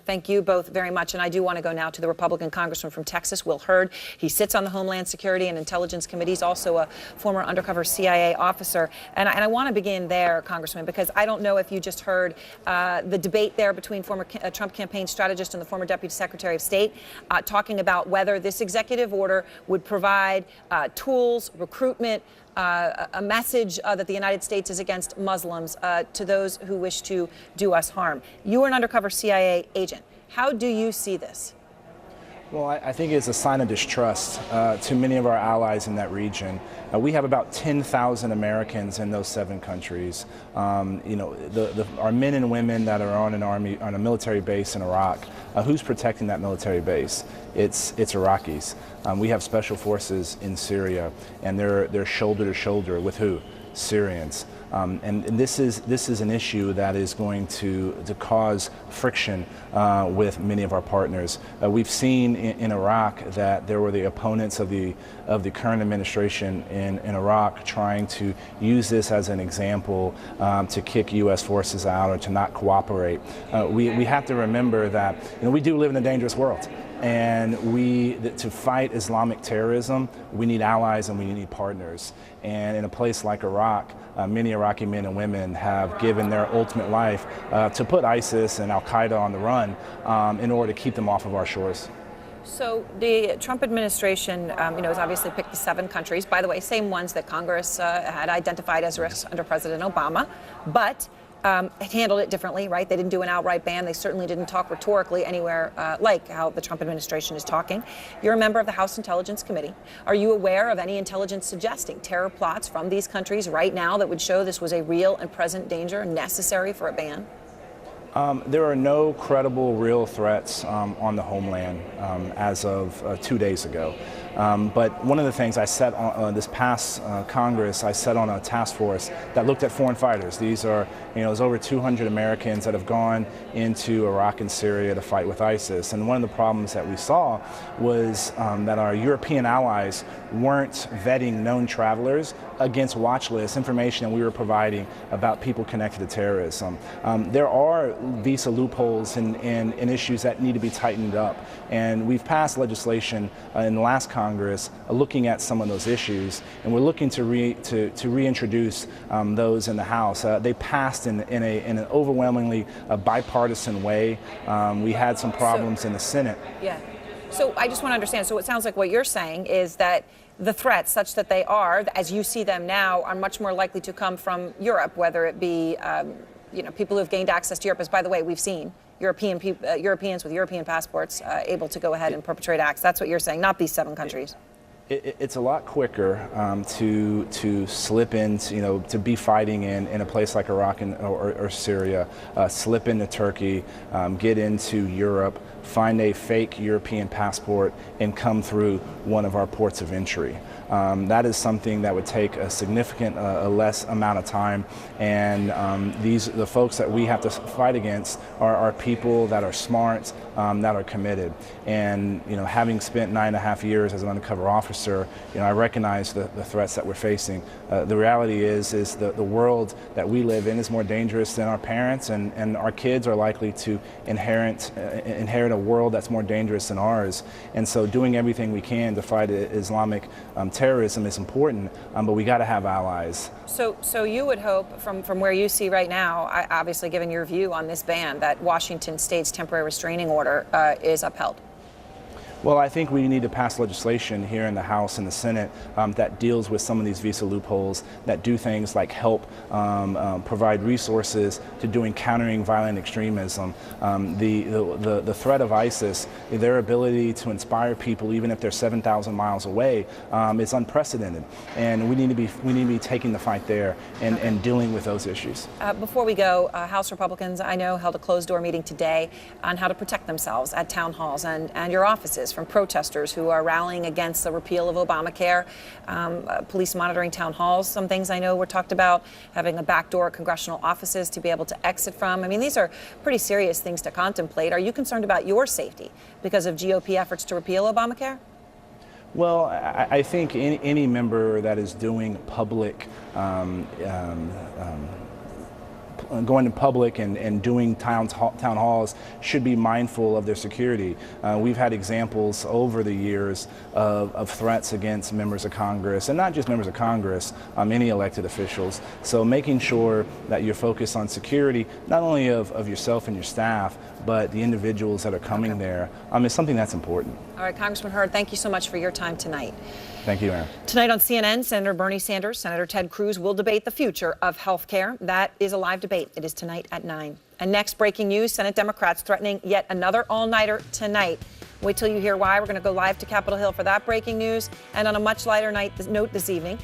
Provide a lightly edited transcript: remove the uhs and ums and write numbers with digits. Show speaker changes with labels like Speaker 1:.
Speaker 1: Thank you both very much. And I do want to go now to the Republican Congressman from Texas, Will Hurd. He sits on the Homeland Security and Intelligence Committee. He's also a former undercover CIA officer. And I want to begin there, Congressman, because I don't know if you just heard the debate there between former Trump campaign strategist and the former Deputy Secretary of State talking about whether this executive order would provide tools, recruitment, a message that the United States is against Muslims to those who wish to do us harm. You are an undercover CIA agent. How do you see this?
Speaker 2: Well, I think it's a sign of distrust to many of our allies in that region. We have about 10,000 Americans in those 7 countries. Our men and women that are on a military base in Iraq. Who's protecting that military base? It's Iraqis. We have special forces in Syria, and they're shoulder to shoulder with who? Syrians. And this is an issue that is going to cause friction with many of our partners. We've seen in Iraq that there were the opponents of the current administration in Iraq trying to use this as an example to kick U.S. forces out or to not cooperate. We have to remember that we do live in a dangerous world. And to fight Islamic terrorism, we need allies and we need partners. And in a place like Iraq, many Iraqi men and women have given their ultimate life to put ISIS and Al-Qaeda on the run in order to keep them off of our shores.
Speaker 1: So the Trump administration, has obviously picked the 7 countries, by the way, same ones that Congress had identified as risks under President Obama, but handled it differently, right? They didn't do an outright ban. They certainly didn't talk rhetorically anywhere like how the Trump administration is talking. You're a member of the House Intelligence Committee. Are you aware of any intelligence suggesting terror plots from these countries right now that would show this was a real and present danger necessary for a ban?
Speaker 2: There are no credible, real threats on the homeland as of 2 days ago. But one of the things I set on this past Congress, I set on a task force that looked at foreign fighters. These are, there's over 200 Americans that have gone into Iraq and Syria to fight with ISIS. And one of the problems that we saw was that our European allies weren't vetting known travelers against watch lists, information that we were providing about people connected to terrorism. There are visa loopholes and issues that need to be tightened up. And we've passed legislation in the last Congress looking at some of those issues, and we're looking to reintroduce those in the House. They passed in an overwhelmingly bipartisan way. We had some problems in the Senate.
Speaker 1: Yeah. So I just want to understand. So it sounds like what you're saying is that the threats, such that they are, as you see them now, are much more likely to come from Europe, whether it be people who have gained access to Europe. As by the way, we've seen Europeans with European passports able to go ahead and perpetrate acts. That's what you're saying, not these 7 countries.
Speaker 2: It's a lot quicker to slip into, to be fighting in a place like Iraq or Syria, slip into Turkey, get into Europe, find a fake European passport, and come through one of our ports of entry. That is something that would take a significant less amount of time, and the folks that we have to fight against are people that are smart, that are committed. And having spent 9.5 years as an undercover officer, I recognize the threats that we're facing. The reality is the world that we live in is more dangerous than our parents, and our kids are likely to inherit a world that's more dangerous than ours. And so doing everything we can to fight Islamic terrorism is important, but we got to have allies.
Speaker 1: So you would hope, from where you see right now, obviously given your view on this ban, that Washington State's temporary restraining order is upheld?
Speaker 2: Well, I think we need to pass legislation here in the House and the Senate that deals with some of these visa loopholes, that do things like help provide resources to countering violent extremism. The threat of ISIS, their ability to inspire people, even if they're 7,000 miles away, is unprecedented. And we need to be taking the fight there and dealing with those issues.
Speaker 1: Before we go, House Republicans, I know, held a closed-door meeting today on how to protect themselves at town halls and your offices from protesters who are rallying against the repeal of Obamacare, police monitoring town halls. Some things I know were talked about, having a back door at congressional offices to be able to exit from. I mean, these are pretty serious things to contemplate. Are you concerned about your safety because of GOP efforts to repeal Obamacare?
Speaker 2: Well, I think any member that is doing public going in public and doing town halls should be mindful of their security. We've had examples over the years of threats against members of Congress, and not just members of Congress, any elected officials. So making sure that you're focused on security, not only of yourself and your staff, but the individuals that are coming there, is something that's important.
Speaker 1: All right, Congressman Hurd, thank you so much for your time tonight.
Speaker 2: Thank you, Aaron.
Speaker 1: Tonight on CNN, Senator Bernie Sanders, Senator Ted Cruz will debate the future of health care. That is a live debate. It is tonight at 9. And next, breaking news, Senate Democrats threatening yet another all-nighter tonight. Wait till you hear why. We're going to go live to Capitol Hill for that breaking news. And on a much lighter note this evening,